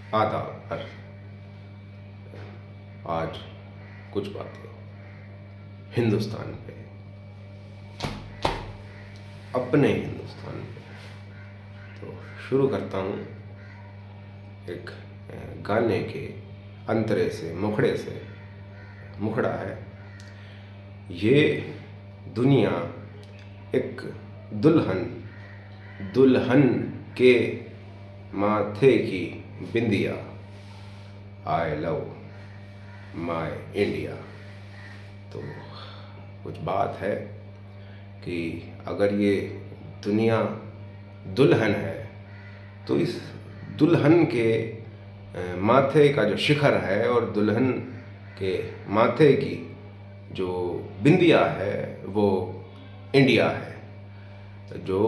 आदाब पर आज कुछ बातें हिंदुस्तान पे, अपने हिंदुस्तान पे। तो शुरू करता हूँ एक गाने के अंतरे से, मुखड़े से। मुखड़ा है, ये दुनिया एक दुल्हन, दुल्हन के माथे की बिंदिया। I love my India. तो कुछ बात है कि अगर ये दुनिया दुल्हन है तो इस दुल्हन के माथे का जो शिखर है और दुल्हन के माथे की जो बिंदिया है वो इंडिया है, जो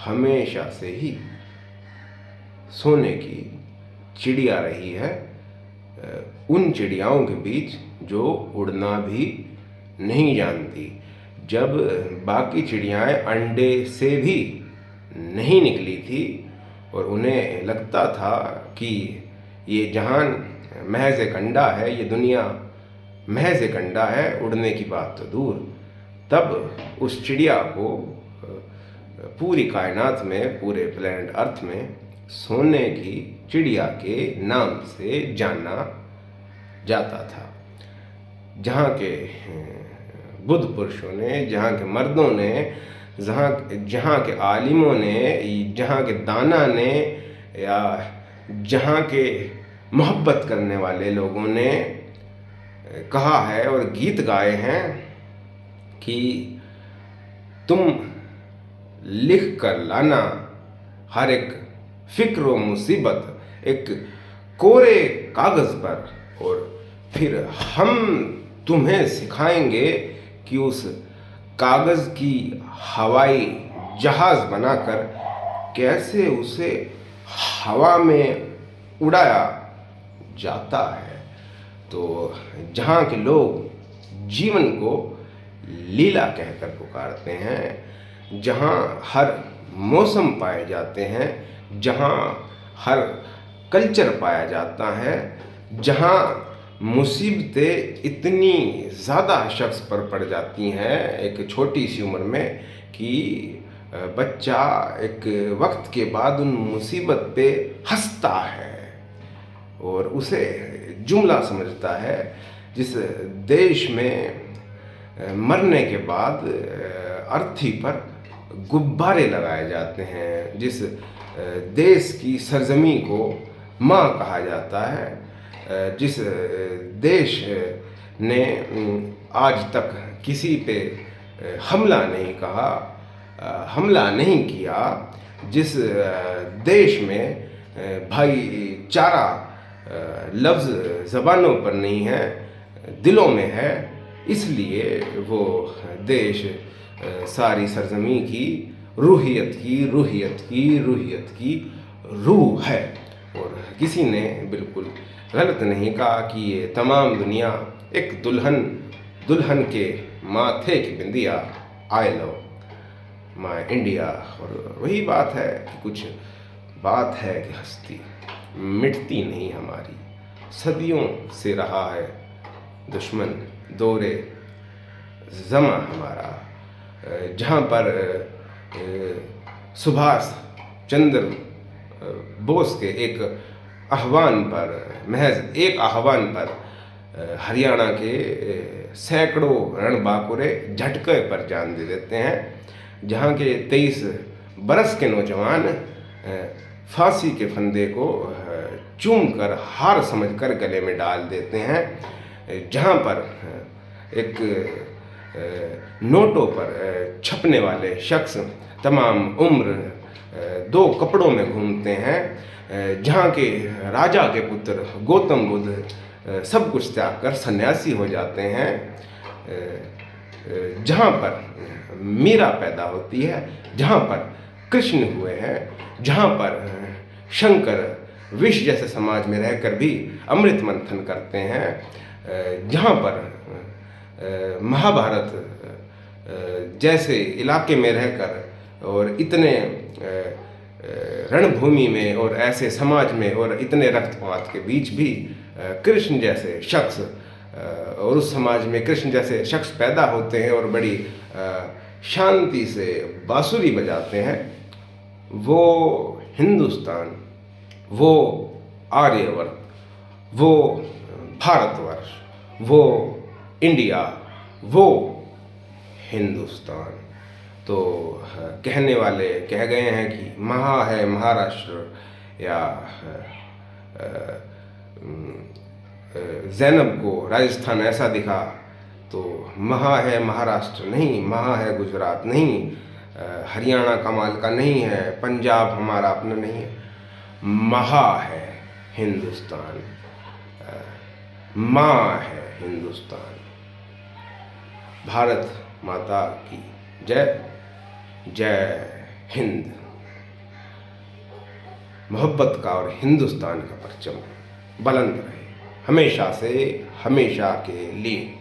हमेशा से ही सोने की चिड़िया रही है। उन चिड़ियाओं के बीच जो उड़ना भी नहीं जानती। जब बाकी चिड़ियाएं अंडे से भी नहीं निकली थी और उन्हें लगता था कि ये जहान महज एक अंडा है, ये दुनिया महज एक अंडा है, उड़ने की बात तो दूर, तब उस चिड़िया को पूरी कायनात में, पूरे प्लेनेट अर्थ में सोने की चिड़िया के नाम से जाना जाता था। जहाँ के बुद्ध पुरुषों ने, जहाँ के मर्दों ने, जहाँ के आलिमों ने, जहाँ के दाना ने, या जहाँ के मोहब्बत करने वाले लोगों ने कहा है और गीत गाए हैं कि तुम लिख कर लाना हर एक फिक्र व मुसीबत एक कोरे कागज़ पर, और फिर हम तुम्हें सिखाएंगे कि उस कागज़ की हवाई जहाज़ बनाकर कैसे उसे हवा में उड़ाया जाता है। तो जहाँ के लोग जीवन को लीला कहकर पुकारते हैं, जहाँ हर मौसम पाए जाते हैं, जहाँ हर कल्चर पाया जाता है, जहाँ मुसीबतें इतनी ज़्यादा शख्स पर पड़ जाती हैं एक छोटी सी उम्र में कि बच्चा एक वक्त के बाद उन मुसीबत पे हंसता है और उसे जुमला समझता है। जिस देश में मरने के बाद अर्थी पर गुब्बारे लगाए जाते हैं, जिस देश की सरजमी को माँ कहा जाता है, जिस देश ने आज तक किसी पे हमला नहीं कहा, हमला नहीं किया, जिस देश में भाईचारा लफ्ज़ ज़बानों पर नहीं है, दिलों में है, इसलिए वो देश सारी सरजमी की रूहियत की रूह है। और किसी ने बिल्कुल गलत नहीं कहा कि ये तमाम दुनिया एक दुल्हन के माथे की बिंदिया। I love my India. और वही बात है कि कुछ बात है कि हस्ती मिटती नहीं हमारी, सदियों से रहा है दुश्मन दौरे ज़मा हमारा। जहाँ पर सुभाष चंद्र बोस के एक आह्वान पर, महज एक आह्वान पर, हरियाणा के सैकड़ों रणबांकुरे झटके पर जान दे देते हैं। जहाँ के 23 बरस के नौजवान फांसी के फंदे को चूम कर, हार समझकर गले में डाल देते हैं। जहाँ पर एक नोटों पर छपने वाले शख्स तमाम उम्र दो कपड़ों में घूमते हैं। जहाँ के राजा के पुत्र गौतम बुद्ध सब कुछ त्याग कर सन्यासी हो जाते हैं। जहाँ पर मीरा पैदा होती है, जहाँ पर कृष्ण हुए हैं, जहाँ पर शंकर विष जैसे समाज में रहकर भी अमृत मंथन करते हैं, जहाँ पर महाभारत जैसे इलाके में रहकर और इतने रणभूमि में और ऐसे समाज में और इतने रक्तपात के बीच भी कृष्ण जैसे शख्स और उस समाज में कृष्ण जैसे शख्स पैदा होते हैं और बड़ी शांति से बांसुरी बजाते हैं। वो हिंदुस्तान, वो आर्यवर्त, वो भारतवर्ष, वो इंडिया, वो हिंदुस्तान। तो कहने वाले कह गए हैं कि महा है महाराष्ट्र, या ज़ैनब को राजस्थान ऐसा दिखा, तो महा है महाराष्ट्र नहीं, महा है गुजरात नहीं, हरियाणा कमाल का नहीं है, पंजाब हमारा अपना नहीं है, महा है हिंदुस्तान, माँ है हिंदुस्तान। भारत माता की जय, जय हिंद। मोहब्बत का और हिंदुस्तान का परचम बुलंद रहे हमेशा से हमेशा के लिए।